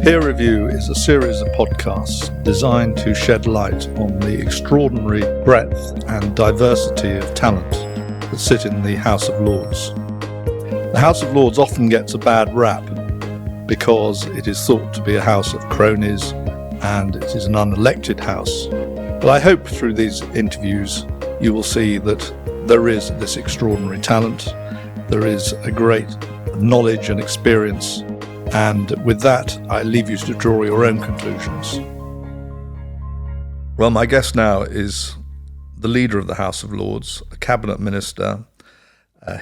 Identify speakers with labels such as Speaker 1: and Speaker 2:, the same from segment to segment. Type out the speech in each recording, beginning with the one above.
Speaker 1: Peer Review is a series of podcasts designed to shed light on the extraordinary breadth and diversity of talent that sit in the House of Lords. The House of Lords often gets a bad rap because it is thought to be a house of cronies and it is an unelected house. But I hope through these interviews you will see that there is this extraordinary talent, there is a great knowledge and experience, and with that I leave you to draw your own conclusions. Well, my guest now is the leader of the House of Lords, a cabinet minister.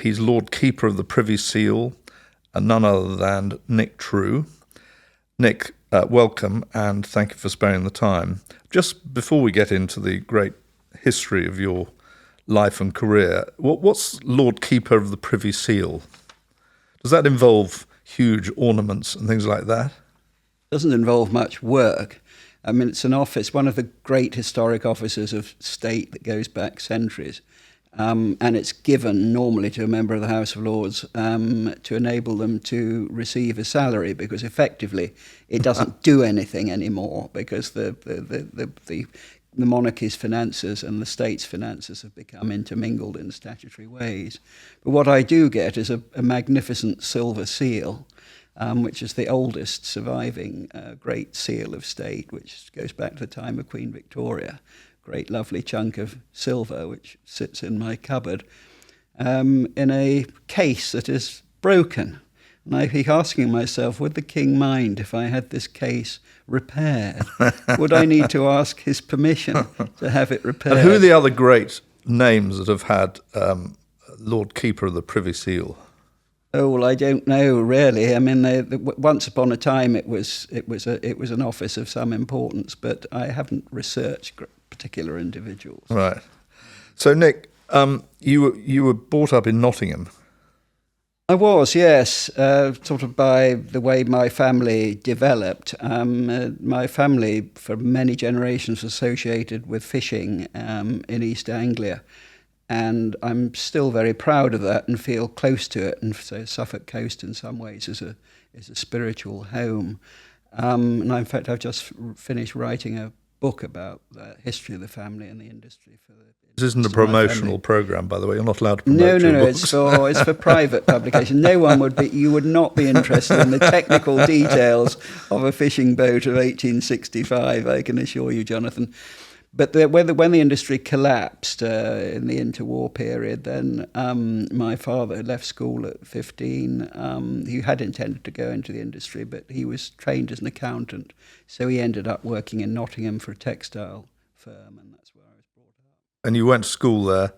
Speaker 1: He's Lord Keeper of the Privy Seal, and none other than Nic True. Nic, welcome, and thank you for sparing the time. Just before we get into the great history of your life and career, what's Lord Keeper of the Privy Seal? Does that involve huge ornaments and things like that?
Speaker 2: Doesn't involve much work. I mean, it's an office, one of the great historic offices of state that goes back centuries. And it's given normally to a member of the House of Lords to enable them to receive a salary, because effectively it doesn't do anything anymore, because the monarchy's finances and the state's finances have become intermingled in statutory ways. But what I do get is a magnificent silver seal, which is the oldest surviving great seal of state, which goes back to the time of Queen Victoria. Great lovely chunk of silver which sits in my cupboard in a case that is broken. And I keep asking myself, would the king mind if I had this case repaired? Would I need to ask his permission to have it repaired?
Speaker 1: And who are the other great names that have had Lord Keeper of the Privy Seal?
Speaker 2: Oh, well, I don't know really. I mean, once upon a time it was an office of some importance, but I haven't researched particular individuals.
Speaker 1: Right. So, Nic, you were brought up in Nottingham.
Speaker 2: I was, yes, sort of by the way my family developed. My family, for many generations, was associated with fishing in East Anglia. And I'm still very proud of that and feel close to it. And so Suffolk Coast in some ways is a spiritual home. And in fact, I've just finished writing a book about the history of the family and the industry.
Speaker 1: This isn't a promotional program, by the way. You're not allowed to promote your books.
Speaker 2: It's for private publication. You would not be interested in the technical details of a fishing boat of 1865, I can assure you, Jonathan. But when the industry collapsed in the interwar period, then my father left school at 15. He had intended to go into the industry, but he was trained as an accountant. So he ended up working in Nottingham for a textile firm, and that's where I was brought up.
Speaker 1: And you went to school there?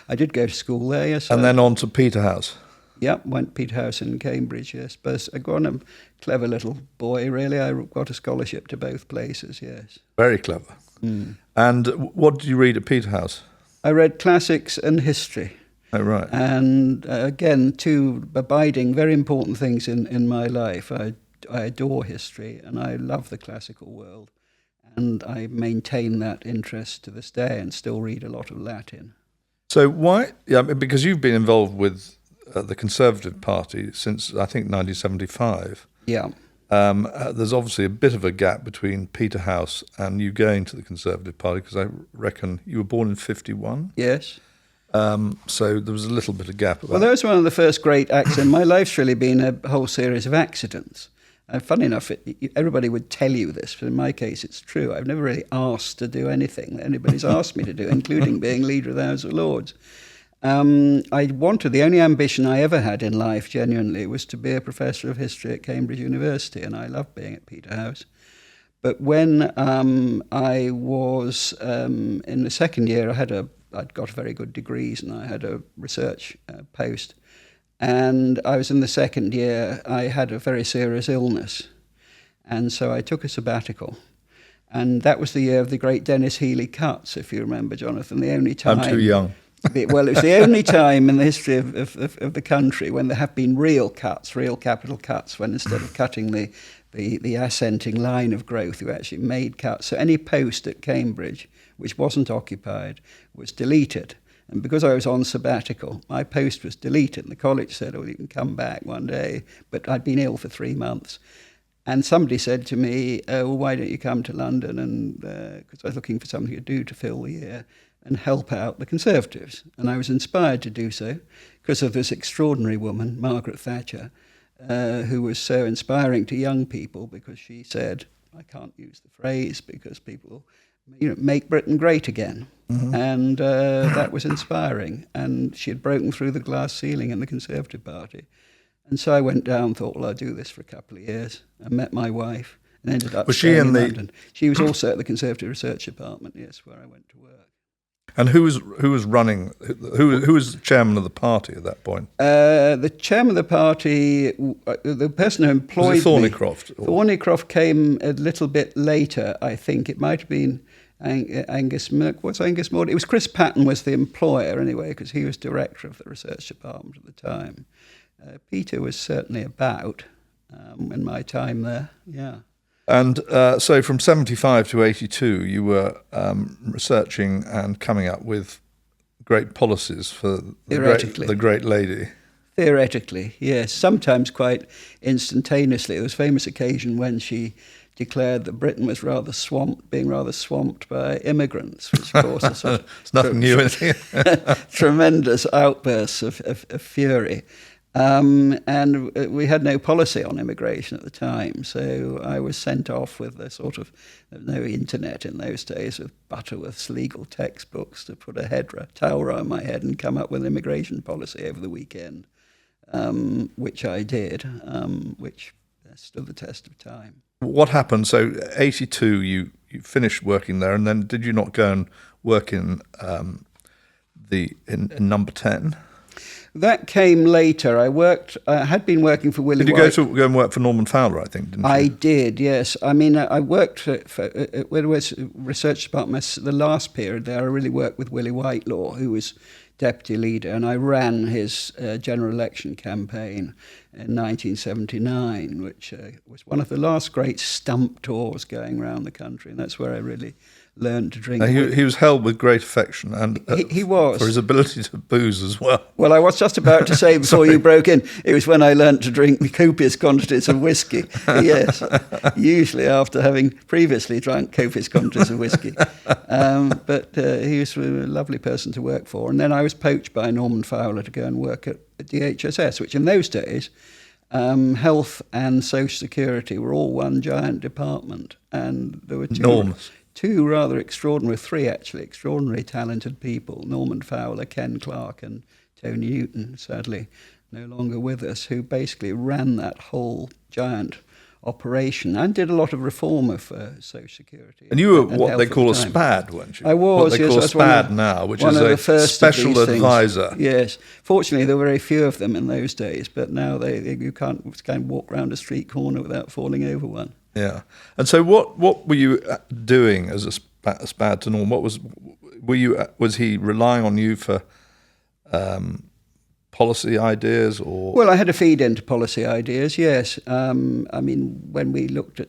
Speaker 2: I did go to school there, yes.
Speaker 1: And then on to Peterhouse?
Speaker 2: Yep, went to Peterhouse in Cambridge, yes. But I got a clever little boy, really. I got a scholarship to both places, yes.
Speaker 1: Very clever. Mm. And what did you read at Peterhouse?
Speaker 2: I read classics and history.
Speaker 1: Oh, right.
Speaker 2: And again, two abiding, very important things in my life. I adore history and I love the classical world. And I maintain that interest to this day and still read a lot of Latin. So
Speaker 1: why? Yeah, because you've been involved with the Conservative Party since, I think, 1975.
Speaker 2: Yeah.
Speaker 1: There's obviously a bit of a gap between Peterhouse and you going to the Conservative Party, because I reckon you were born in 51.
Speaker 2: Yes.
Speaker 1: So there was a little bit of gap.
Speaker 2: Well, that was one of the first great accidents. My life's really been a whole series of accidents. And funny enough, everybody would tell you this, but in my case, it's true. I've never really asked to do anything that anybody's asked me to do, including being leader of the House of Lords. The only ambition I ever had in life, genuinely, was to be a professor of history at Cambridge University, and I loved being at Peterhouse. But when I was in the second year, I'd got very good degrees, and I had a research post. And I was in the second year, I had a very serious illness, and so I took a sabbatical. And that was the year of the great Dennis Healey cuts, if you remember, Jonathan, the only time...
Speaker 1: I'm too young.
Speaker 2: Well, it was the only time in the history of the country when there have been real cuts, real capital cuts, when instead of cutting the ascending line of growth, you actually made cuts. So any post at Cambridge which wasn't occupied was deleted. And because I was on sabbatical, my post was deleted. And the college said, oh, you can come back one day. But I'd been ill for 3 months. And somebody said to me, well, why don't you come to London? And because I was looking for something to do to fill the year and help out the Conservatives. And I was inspired to do so because of this extraordinary woman, Margaret Thatcher, who was so inspiring to young people because she said, I can't use the phrase because people, make Britain great again. Mm-hmm. And that was inspiring. And she had broken through the glass ceiling in the Conservative Party. And so I went down and thought, well, I'll do this for a couple of years. I met my wife and ended up staying in London. She was also at the Conservative Research Department, yes, where I went to work.
Speaker 1: And who was running? Who was the chairman of the party at that point?
Speaker 2: The chairman of the party, the person who employed
Speaker 1: was it Thornycroft?
Speaker 2: Me, Thornycroft came a little bit later, I think. It might have been Angus Merck. What's Angus Maud? It was Chris Patton was the employer anyway, because he was director of the research department at the time. Peter was certainly about in my time there, yeah.
Speaker 1: And so from 75 to 82, you were researching and coming up with great policies for the great lady.
Speaker 2: Theoretically, yes. Sometimes quite instantaneously. There was a famous occasion when she declared that Britain was being rather swamped by immigrants, which caused a sort of
Speaker 1: it's nothing new, is it?
Speaker 2: Tremendous outbursts of fury. And we had no policy on immigration at the time, so I was sent off with a sort of, no internet in those days, with Butterworth's legal textbooks to put a towel around my head and come up with an immigration policy over the weekend, which I did, which stood the test of time.
Speaker 1: What happened? So 82, you finished working there, and then did you not go and work in Number 10?
Speaker 2: That came later. I had been working for Willie White.
Speaker 1: Did you go and work for Norman Fowler, I think, didn't you?
Speaker 2: I did, yes. I mean, I worked for Willie White's research department. The last period there, I really worked with Willie Whitelaw, who was deputy leader, and I ran his general election campaign in 1979, which was one of the last great stump tours going around the country, and that's where I really learned to drink.
Speaker 1: He was held with great affection, and
Speaker 2: he was,
Speaker 1: for his ability to booze as well.
Speaker 2: Well, I was just about to say before you broke in, it was when I learned to drink copious quantities of whiskey. Yes, usually after having previously drunk copious quantities of whiskey. But he was a lovely person to work for. And then I was poached by Norman Fowler to go and work at DHSS, which in those days, health and social security were all one giant department, and there were two rather extraordinary, three actually, extraordinarily talented people, Norman Fowler, Ken Clark and Tony Newton, sadly no longer with us, who basically ran that whole giant operation and did a lot of reform of social security.
Speaker 1: And you were what they call a SPAD, weren't you?
Speaker 2: I was,
Speaker 1: what they call a SPAD now, which is a special advisor.
Speaker 2: Yes. Fortunately, there were very few of them in those days, but now you can't walk around a street corner without falling over one.
Speaker 1: Yeah. And so what were you doing as a SPAD to Norm? Was he relying on you for policy ideas, or? Well,
Speaker 2: I had to feed into policy ideas, yes. I mean, when we looked at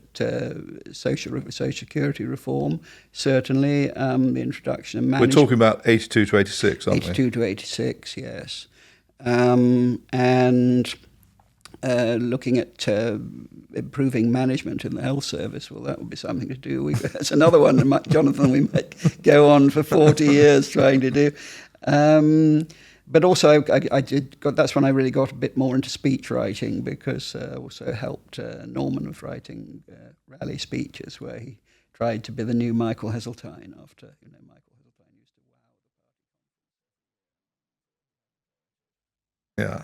Speaker 2: social security reform, certainly the introduction of management.
Speaker 1: We're talking about 82 to 86, aren't we?
Speaker 2: 82 to 86, yes. And looking at improving management in the health service, well, that would be something to do. That's another one, Jonathan, we might go on for 40 years trying to do. But also, that's when I really got a bit more into speech writing, because I also helped Norman with writing rally speeches where he tried to be the new Michael Heseltine after Michael Heseltine used to wow the party.
Speaker 1: Yeah.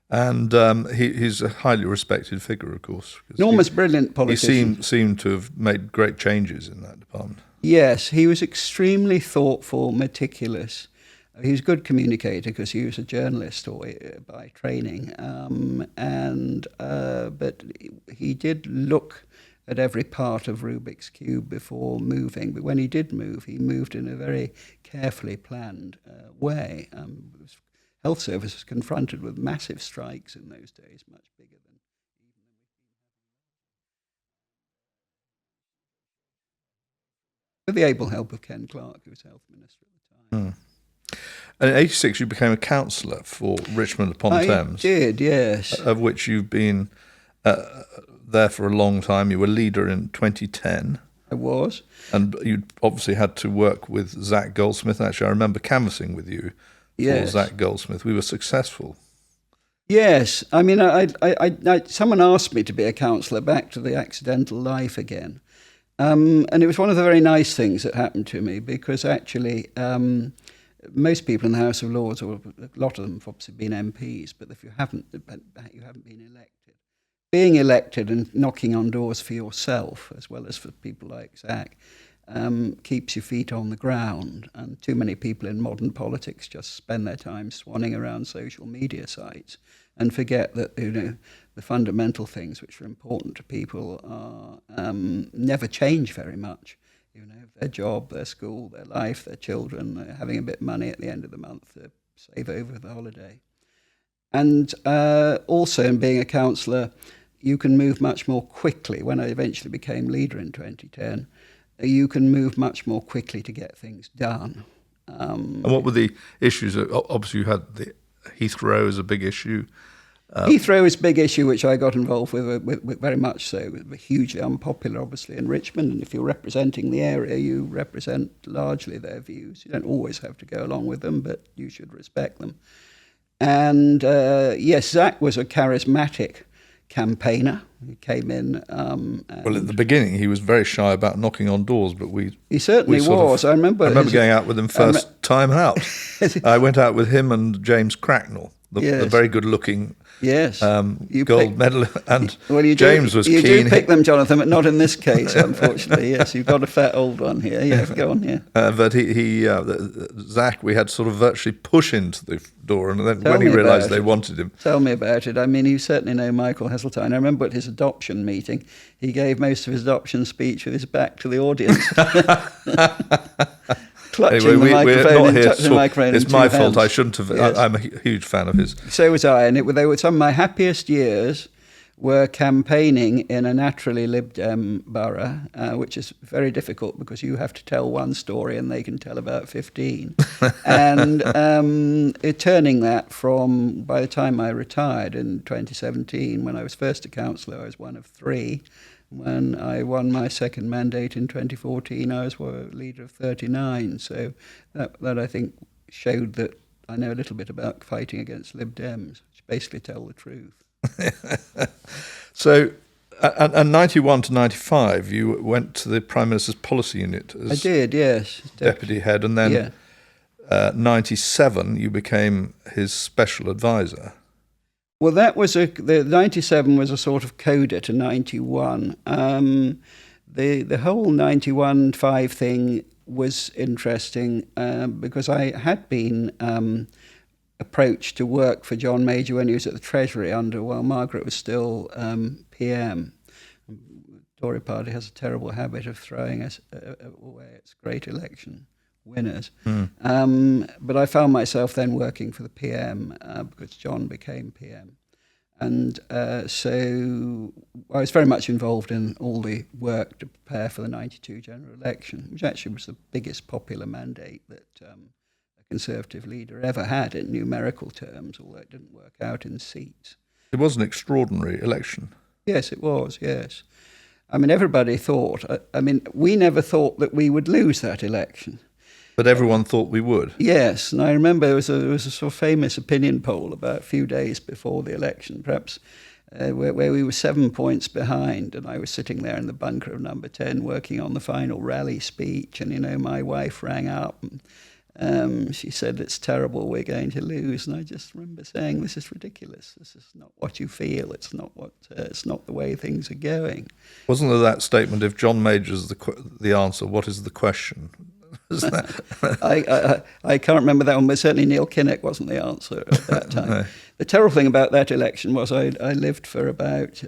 Speaker 1: And he's a highly respected figure, of course.
Speaker 2: Norman's brilliant politician.
Speaker 1: He seemed to have made great changes in that department.
Speaker 2: Yes, he was extremely thoughtful, meticulous. He was a good communicator because he was a journalist by training, but he did look at every part of Rubik's Cube before moving. But when he did move, he moved in a very carefully planned way. Health service was confronted with massive strikes in those days, much bigger than with the able help of Ken Clark, who was health minister at the time.
Speaker 1: And in 86, you became a councillor for Richmond upon Thames.
Speaker 2: I did, yes.
Speaker 1: Of which you've been the there for a long time. You were leader in 2010.
Speaker 2: I was.
Speaker 1: And you obviously had to work with Zach Goldsmith. Actually, I remember canvassing with you for Zach Goldsmith. We were successful.
Speaker 2: Yes. I mean, someone asked me to be a councillor back to the accidental life again. And it was one of the very nice things that happened to me, because actually most people in the House of Lords, or a lot of them have obviously been MPs, but if you haven't been elected. Being elected and knocking on doors for yourself, as well as for people like Zach, keeps your feet on the ground. And too many people in modern politics just spend their time swanning around social media sites and forget that, you know, the fundamental things which are important to people are never change very much. You know, their job, their school, their life, their children, having a bit of money at the end of the month to save over the holiday. And also in being a councillor, you can move much more quickly. When I eventually became leader in 2010, you can move much more quickly to get things done.
Speaker 1: And what were the issues? Obviously, you had the Heathrow as a big issue.
Speaker 2: Heathrow is a big issue, which I got involved with very much so. Hugely unpopular, obviously, in Richmond. And if you're representing the area, you represent largely their views. You don't always have to go along with them, but you should respect them. And yes, Zach was a charismatic campaigner. He came in.
Speaker 1: Well, at the beginning, he was very shy about knocking on doors, but
Speaker 2: he certainly was. I remember
Speaker 1: going out with him first time out. I went out with him and James Cracknell, the very good-looking gold medalist. And James was keen.
Speaker 2: You do pick them, Jonathan, but not in this case, unfortunately. Yes, you've got a fat old one here. Yeah, go on. Yeah.
Speaker 1: But Zach, we had to sort of virtually push into the door, and then when he realised they wanted him.
Speaker 2: Tell me about it. I mean, you certainly know Michael Heseltine. I remember at his adoption meeting, he gave most of his adoption speech with his back to the audience. Clutching the microphone.
Speaker 1: It's my fault. I shouldn't have. Yes. I'm a huge fan of his.
Speaker 2: So was I, and they were some of my happiest years. Were campaigning in a naturally Lib Dem borough, which is very difficult because you have to tell one story and they can tell about 15. And turning that from, by the time I retired in 2017, when I was first a councillor, I was one of 3. When I won my second mandate in 2014, I was leader of 39. So that I think showed that I know a little bit about fighting against Lib Dems, which basically tell the truth.
Speaker 1: So, and 91 to 95, you went to the Prime Minister's Policy Unit as
Speaker 2: I did, yes,
Speaker 1: deputy head, and then 97, you became his special advisor.
Speaker 2: Well, that was the 97 was a sort of coda to 91. The whole 91-5 thing was interesting because I had been approached to work for John Major when he was at the Treasury while Margaret was still PM. The Tory party has a terrible habit of throwing us away its great election winners. But I found myself then working for the PM because John became PM. And so I was very much involved in all the work to prepare for the 92 general election, which actually was the biggest popular mandate that a Conservative leader ever had in numerical terms, although it didn't work out in seats.
Speaker 1: It was an extraordinary election.
Speaker 2: Yes, it was, yes. I mean, everybody thought, we never thought that we would lose that election.
Speaker 1: But everyone thought we would.
Speaker 2: Yes, and I remember there was a sort of famous opinion poll about a few days before the election, perhaps, where we were 7 points behind, and I was sitting there in the bunker of number 10 working on the final rally speech, and, my wife rang up, and she said, "It's terrible, we're going to lose." And I just remember saying, "This is ridiculous. This is not what you feel. It's not the way things are going."
Speaker 1: Wasn't there that statement, if John Major's the answer, what is the question?
Speaker 2: I can't remember that one, but certainly Neil Kinnock wasn't the answer at that time. No. The terrible thing about that election was I lived for about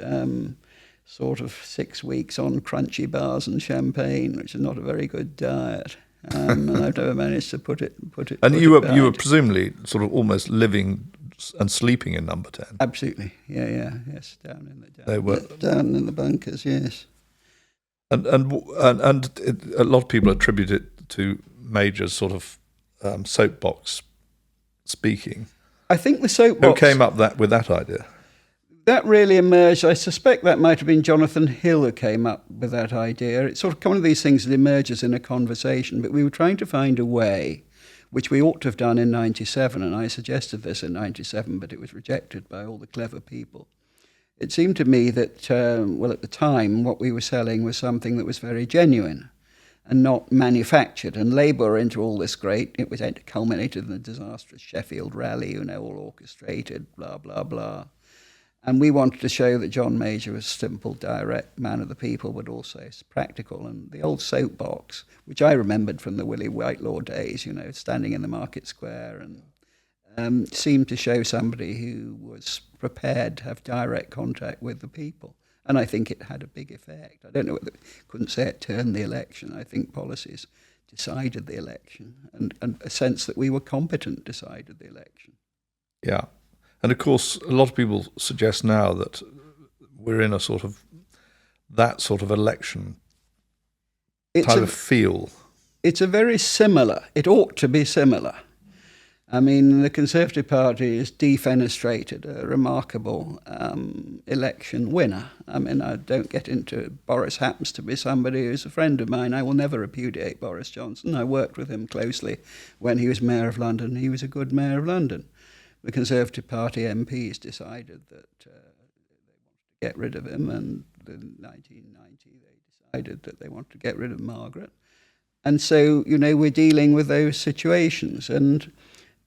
Speaker 2: sort of 6 weeks on crunchy bars and champagne, which is not a very good diet. And I've never managed to put it.
Speaker 1: And you were presumably sort of almost living and sleeping in number 10.
Speaker 2: Absolutely, yes, down in the bunkers, yes.
Speaker 1: And a lot of people attribute it to Major's sort of soapbox speaking.
Speaker 2: I think the soapbox.
Speaker 1: Who came up with that idea?
Speaker 2: That really emerged. I suspect that might have been Jonathan Hill who came up with that idea. It's sort of one of these things that emerges in a conversation, but we were trying to find a way, which we ought to have done in 97, and I suggested this in 97, but it was rejected by all the clever people. It seemed to me that, at the time, what we were selling was something that was very genuine and not manufactured. And Labour were into all this it was culminated in the disastrous Sheffield rally, all orchestrated, blah, blah, blah. And we wanted to show that John Major was a simple, direct man of the people, but also practical. And the old soapbox, which I remembered from the Willie Whitelaw days, standing in the market square, and seemed to show somebody who was prepared to have direct contact with the people. And I think it had a big effect. I don't know whether, couldn't say it turned the election. I think policies decided the election, and a sense that we were competent decided the election.
Speaker 1: Yeah. And of course, a lot of people suggest now that we're in that sort of election type of feel.
Speaker 2: It's a very similar, it ought to be similar. I mean, the Conservative Party has defenestrated a remarkable election winner. I mean, I don't get into, Boris happens to be somebody who's a friend of mine. I will never repudiate Boris Johnson. I worked with him closely when he was Mayor of London. He was a good Mayor of London. The Conservative Party MPs decided that they wanted to get rid of him, and in 1990 they decided that they wanted to get rid of Margaret. And so, we're dealing with those situations. And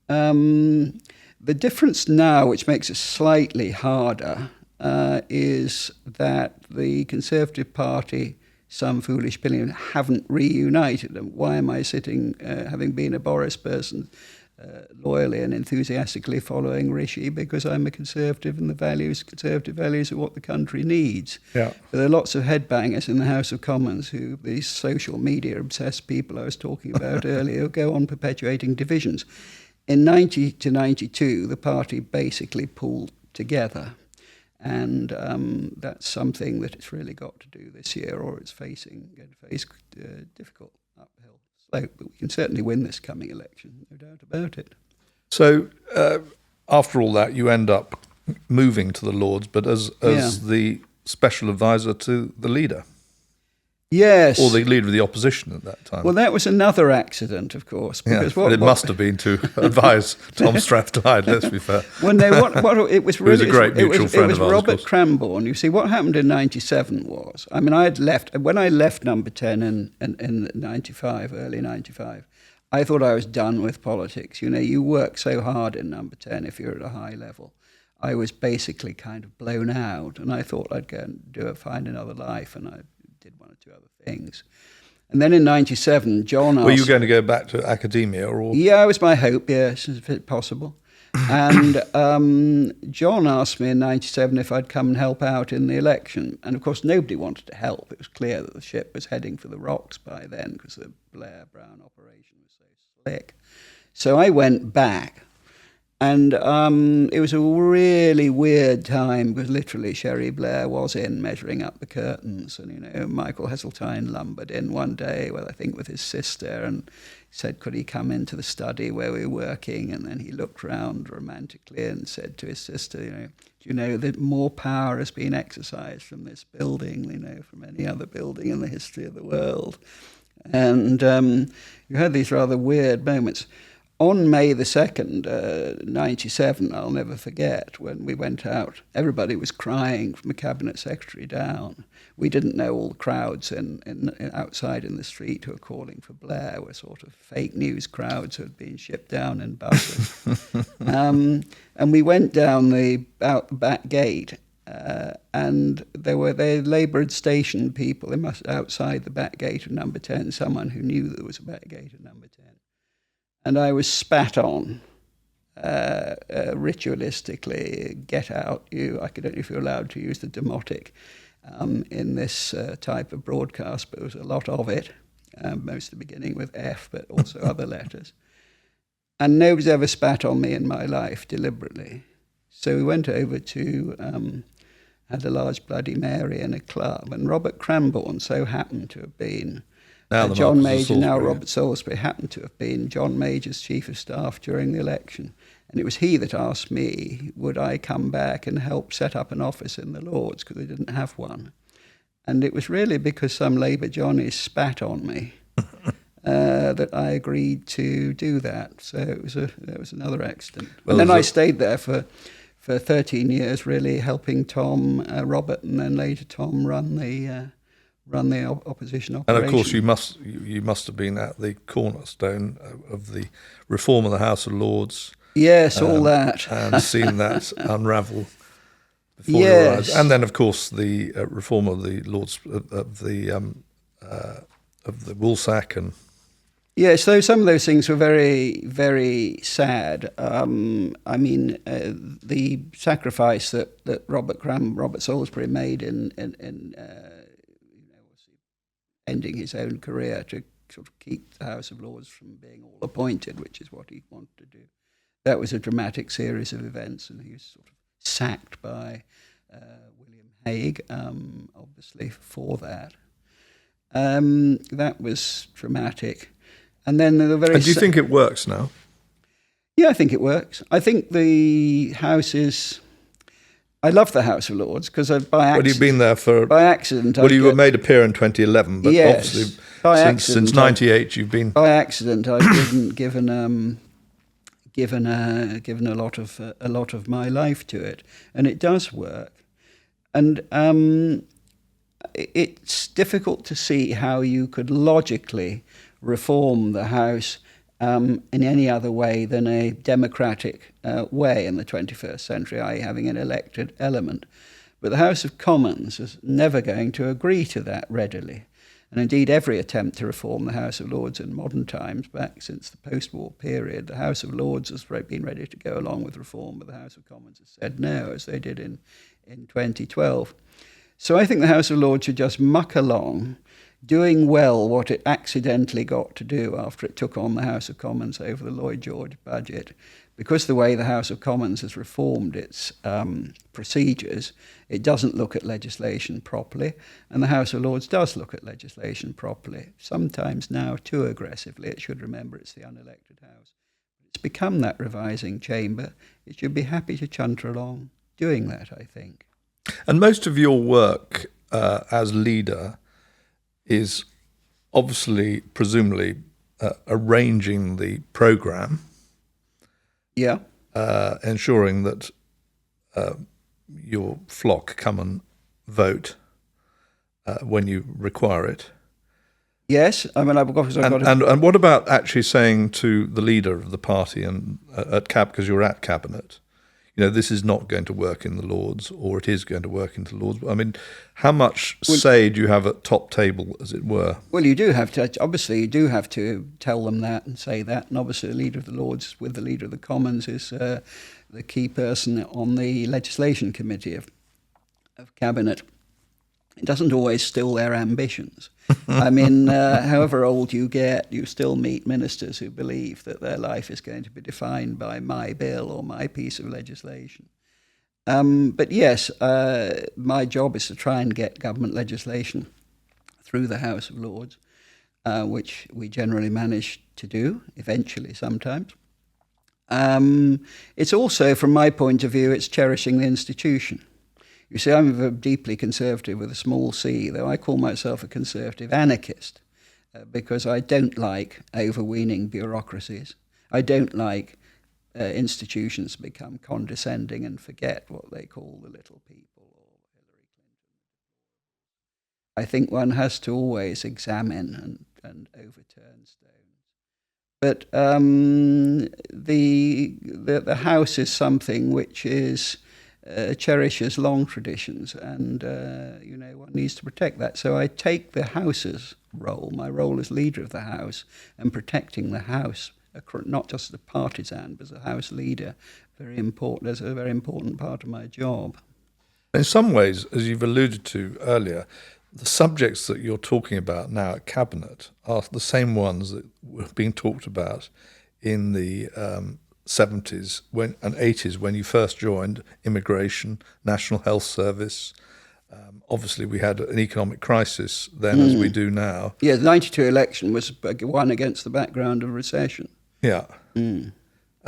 Speaker 2: the difference now, which makes it slightly harder, is that the Conservative Party, some foolish opinion, haven't reunited. And why am I sitting, having been a Boris person, loyally and enthusiastically following Rishi? Because I'm a Conservative, and Conservative values are what the country needs.
Speaker 1: Yeah.
Speaker 2: But there are lots of headbangers in the House of Commons these social media obsessed people I was talking about earlier, who go on perpetuating divisions. In 90 to 92, the party basically pulled together. And that's something that it's really got to do this year, or it's going to face difficult uphill slope. But we can certainly win this coming election, no doubt about it.
Speaker 1: So after all that, you end up moving to the Lords, but as the special advisor to the leader.
Speaker 2: Yes.
Speaker 1: Or the leader of the opposition at that time.
Speaker 2: Well, that was another accident, of course. Because
Speaker 1: it must have been to advise Tom Strathclyde, let's be fair.
Speaker 2: Well, no, it was really...
Speaker 1: Who's a great mutual friend of ours.
Speaker 2: It was Robert Cranborne. You see, what happened in 97 was... I mean, when I left Number 10 in 95, early 95, I thought I was done with politics. You work so hard in Number 10 if you're at a high level. I was basically kind of blown out, and I thought I'd go and find another life, and I did one or two other things. And then in 97, John asked...
Speaker 1: Were you going to go back to academia? Or?
Speaker 2: Yeah, it was my hope, yes, if it's possible. And John asked me in 97 if I'd come and help out in the election. And of course, nobody wanted to help. It was clear that the ship was heading for the rocks by then, because the Blair-Brown operation was so slick. So I went back. And it was a really weird time, because literally Sherry Blair was in measuring up the curtains, and Michael Heseltine lumbered in one day, with his sister, and said, could he come into the study where we were working? And then he looked round romantically and said to his sister, do you know that more power has been exercised from this building, from any other building in the history of the world? And you had these rather weird moments. On May the 2nd, 97, I'll never forget, when we went out, everybody was crying from the cabinet secretary down. We didn't know all the crowds outside in the street who were calling for Blair were sort of fake news crowds who had been shipped down in buses. And we went down out the back gate, and there were Labour had stationed people outside the back gate of Number 10, someone who knew there was a back gate of Number 10. And I was spat on ritualistically. Get out, you. I don't know if you're allowed to use the demotic in this type of broadcast, but there was a lot of it, mostly beginning with F, but also other letters. And nobody's ever spat on me in my life deliberately. So we went over to, had a large Bloody Mary in a club, and Robert Cranborne so happened to have been... John Major, now Robert Salisbury, happened to have been John Major's chief of staff during the election. And it was he that asked me, would I come back and help set up an office in the Lords, because they didn't have one. And it was really because some Labour Johnnies spat on me that I agreed to do that. So it was another accident. Well, and then I stayed there for 13 years, really helping Tom, Robert, and then later Tom run the opposition operation.
Speaker 1: And of course, you must have been at the cornerstone of the reform of the House of Lords.
Speaker 2: Yes, all that,
Speaker 1: and seen that unravel before your eyes. And then, of course, the reform of the Lords of the Woolsack and.
Speaker 2: Yes, so some of those things were very, very sad. The sacrifice that Robert Salisbury made in ending his own career to sort of keep the House of Lords from being all appointed, which is what he wanted to do. That was a dramatic series of events, and he was sort of sacked by William Hague, obviously, for that. That was dramatic. And then the very.
Speaker 1: And do you think it works now?
Speaker 2: Yeah, I think it works. I think the House is. I love the House of Lords because by accident.
Speaker 1: Well, you've been there for
Speaker 2: by accident.
Speaker 1: Well, you were made a peer in 2011, but
Speaker 2: yes,
Speaker 1: obviously since '98 you've been.
Speaker 2: By accident, I've given a lot of my life to it, and it does work. And it's difficult to see how you could logically reform the House in any other way than a democratic way in the 21st century, i.e. having an elected element. But the House of Commons is never going to agree to that readily. And indeed, every attempt to reform the House of Lords in modern times, back since the post-war period, the House of Lords has been ready to go along with reform, but the House of Commons has said no, as they did in 2012. So I think the House of Lords should just muck along, doing well what it accidentally got to do after it took on the House of Commons over the Lloyd George budget. Because the way the House of Commons has reformed its procedures, it doesn't look at legislation properly, and the House of Lords does look at legislation properly, sometimes now too aggressively. It should remember it's the unelected House. It's become that revising chamber. It should be happy to chunter along doing that, I think.
Speaker 1: And most of your work as leader is obviously, presumably, arranging the programme.
Speaker 2: Yeah.
Speaker 1: Ensuring that your flock come and vote when you require it.
Speaker 2: Yes, I mean, I've got.
Speaker 1: And what about actually saying to the leader of the party and because you're at cabinet, this is not going to work in the Lords, or it is going to work into the Lords. I mean, how much say do you have at top table, as it were?
Speaker 2: Well, you do have to. Obviously, you do have to tell them that and say that. And obviously, the leader of the Lords, with the leader of the Commons, is the key person on the legislation committee of cabinet. It doesn't always still their ambitions. I mean, however old you get, you still meet ministers who believe that their life is going to be defined by my bill or my piece of legislation. But yes, my job is to try and get government legislation through the House of Lords, which we generally manage to do, eventually sometimes. It's also, from my point of view, it's cherishing the institution. You see, I'm deeply conservative with a small c, though I call myself a conservative anarchist, because I don't like overweening bureaucracies. I don't like institutions to become condescending and forget what they call the little people or Hillary Clinton. I think one has to always examine and overturn stones. But the House is something which is cherishes long traditions, and one needs to protect that. So I take the House's role, my role as leader of the House, and protecting the House, not just as a partisan, but as a House leader, very important. As a very important part of my job.
Speaker 1: In some ways, as you've alluded to earlier, the subjects that you're talking about now at Cabinet are the same ones that were being talked about in the 70s and 80s when you first joined: immigration, National Health Service. Obviously, we had an economic crisis then, as we do now.
Speaker 2: Yeah, the 92 election was won against the background of recession.
Speaker 1: Yeah.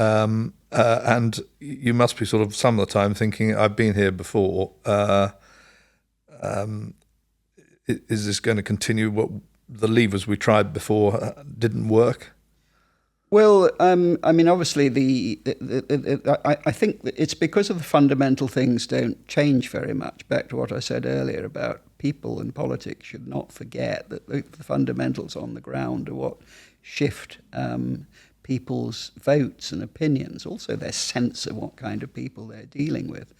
Speaker 1: and you must be sort of some of the time thinking, I've been here before. Is this going to continue? What the levers we tried before didn't work?
Speaker 2: Well, I mean, obviously, I think that it's because of the fundamental things don't change very much. Back to what I said earlier about people and politics should not forget that the fundamentals on the ground are what shift people's votes and opinions, also their sense of what kind of people they're dealing with.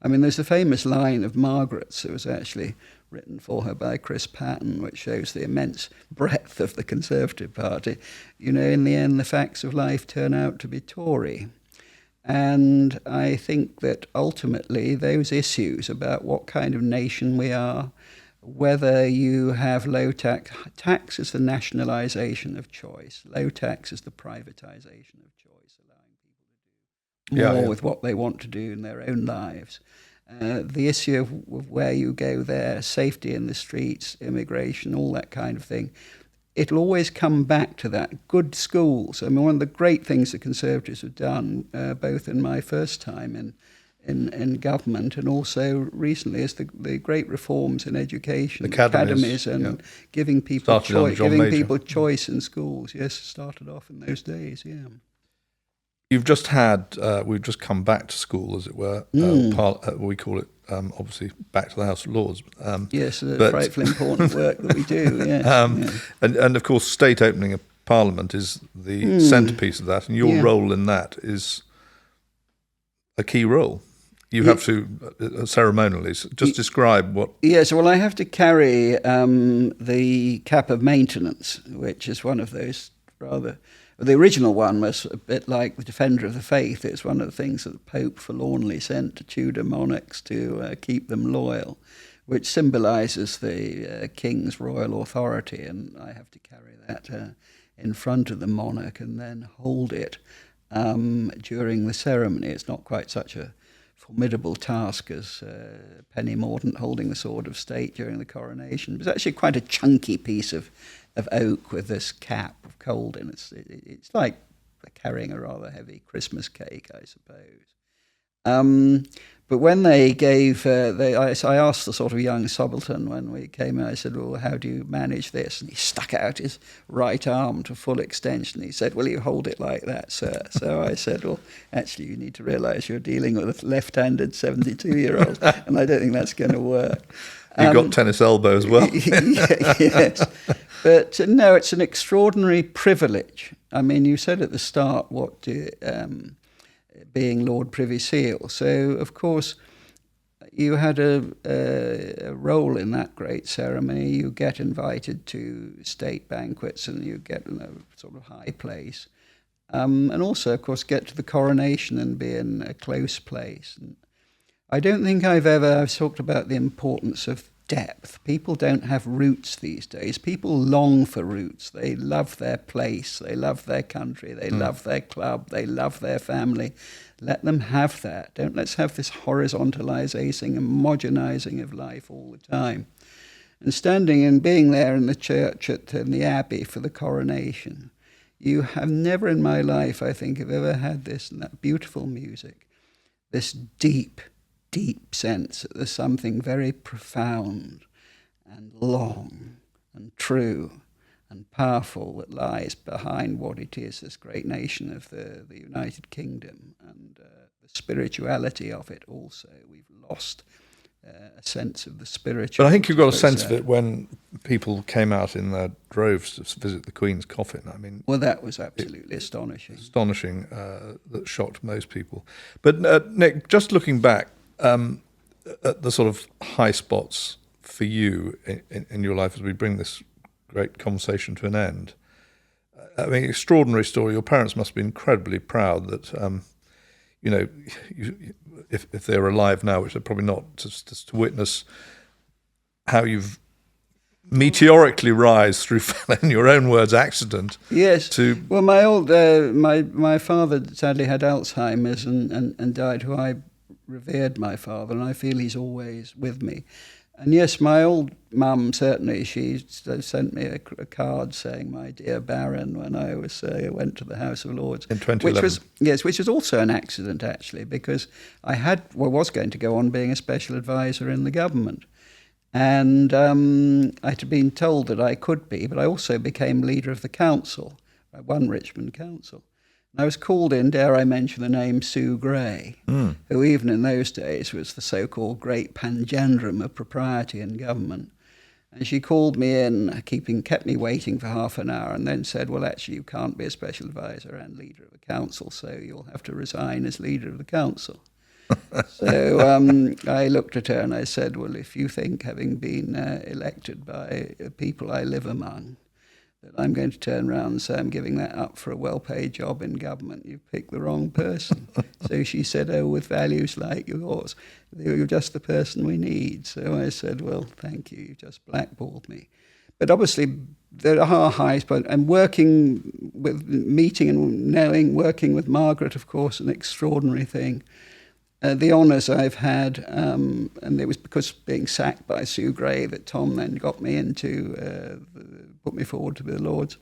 Speaker 2: I mean, there's a famous line of Margaret's that was actually written for her by Chris Patton, which shows the immense breadth of the Conservative Party. You know, in the end, the facts of life turn out to be Tory. And I think that ultimately those issues about what kind of nation we are, whether you have low tax, tax is the nationalisation of choice, low tax is the privatisation of choice, allowing people to do more with what they want to do in their own lives. The issue of where you go there, safety in the streets, immigration, all that kind of thing, it'll always come back to that. Good schools. I mean, one of the great things the Conservatives have done, both in my first time in government and also recently, is the great reforms in education, academies and giving people choice in schools. Yes, started off in those days, yeah.
Speaker 1: You've just had, we've just come back to school, as it were. We call it, obviously, back to the House of Lords.
Speaker 2: Yes, the frightfully important work that we do, yes.
Speaker 1: And of course, state opening of Parliament is the centrepiece of that, and your role in that is a key role. You have to, ceremonially, just describe what...
Speaker 2: Yes, well, I have to carry the cap of maintenance, which is one of those rather... The original one was a bit like the Defender of the Faith. It's one of the things that the Pope forlornly sent to Tudor monarchs to keep them loyal, which symbolises the king's royal authority. And I have to carry that in front of the monarch and then hold it during the ceremony. It's not quite such a formidable task as Penny Mordaunt holding the sword of state during the coronation. It was actually quite a chunky piece of oak with this cap of gold in it. It's like carrying a rather heavy Christmas cake, I suppose. But when they gave, I asked the sort of young subaltern when we came in, I said, well, how do you manage this? And he stuck out his right arm to full extension. He said, well, you hold it like that, sir. So I said, well, actually, you need to realise you're dealing with a left-handed 72-year-old, and I don't think that's going to work.
Speaker 1: You've got tennis elbow as well.
Speaker 2: Yes. But no, it's an extraordinary privilege. I mean, you said at the start being Lord Privy Seal. So, of course, you had a role in that great ceremony. You get invited to state banquets and you get a sort of high place. And also, of course, get to the coronation and be in a close place. And I don't think I've talked about the importance of depth. People don't have roots these days. People long for roots. They love their place. They love their country. They love their club. They love their family. Let them have that. Let's have this horizontalizing and homogenizing of life all the time. And standing and being there in the church in the Abbey for the coronation, you have never in my life, I think, have ever had this and that beautiful music, this deep sense that there's something very profound and long and true and powerful that lies behind what it is, this great nation of the United Kingdom, and the spirituality of it also. We've lost a sense of the spiritual.
Speaker 1: But I think you've got a sense of it when people came out in their droves to visit the Queen's coffin. I mean,
Speaker 2: well, that was absolutely astonishing.
Speaker 1: Astonishing, that shocked most people. But Nic, just looking back, at the sort of high spots for you in your life as we bring this great conversation to an end. I mean, extraordinary story. Your parents must be incredibly proud that, if they're alive now, which they're probably not, just to witness how you've meteorically rise through, in your own words, accident.
Speaker 2: Yes. Well, my father sadly had Alzheimer's and died, who I revered my father, and I feel he's always with me. And yes, my old mum, certainly, she sent me a card saying, "My dear Baron," when I went to the House of Lords.
Speaker 1: In 2011.
Speaker 2: Which was also an accident, actually, because I was going to go on being a special advisor in the government. And I had been told that I could be, but I also became leader of the council. I won Richmond Council. And I was called in, dare I mention the name, Sue Gray, who even in those days was the so-called great pangendrum of propriety in government. And she called me in, kept me waiting for half an hour, and then said, "Well, actually, you can't be a special advisor and leader of the council, so you'll have to resign as leader of the council." So I looked at her and I said, "Well, if you think, having been elected by people I live among, that I'm going to turn around and say I'm giving that up for a well-paid job in government, you've picked the wrong person." So she said, "Oh, with values like yours, you're just the person we need." So I said, "Well, thank you, you just blackballed me." But obviously, there are highs, and working with Margaret, of course, an extraordinary thing. The honours I've had, and it was because being sacked by Sue Gray that Tom then got me put me forward to the Lords.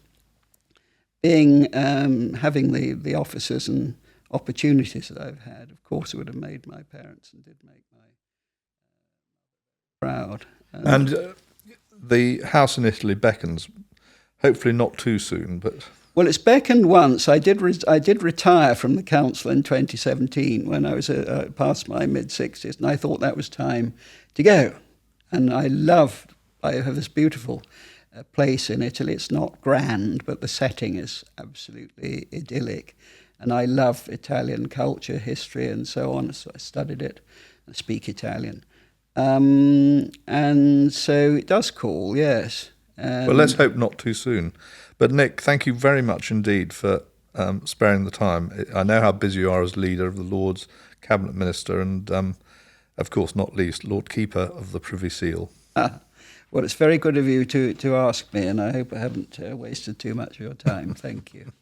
Speaker 2: Having the offices and opportunities that I've had, of course, it would have made my parents and did make my proud.
Speaker 1: And the house in Italy beckons, hopefully not too soon, but...
Speaker 2: Well, it's beckoned once. I did retire from the council in 2017 when I was past my mid-60s, and I thought that was time to go. And I have this beautiful place in Italy. It's not grand, but the setting is absolutely idyllic. And I love Italian culture, history, and so on. So I studied it. I speak Italian. And so it does call, yes.
Speaker 1: Well, let's hope not too soon. But Nic, thank you very much indeed for sparing the time. I know how busy you are as leader of the Lords, Cabinet Minister, and of course, not least, Lord Keeper of the Privy Seal.
Speaker 2: Well, it's very good of you to ask me, and I hope I haven't wasted too much of your time. Thank you.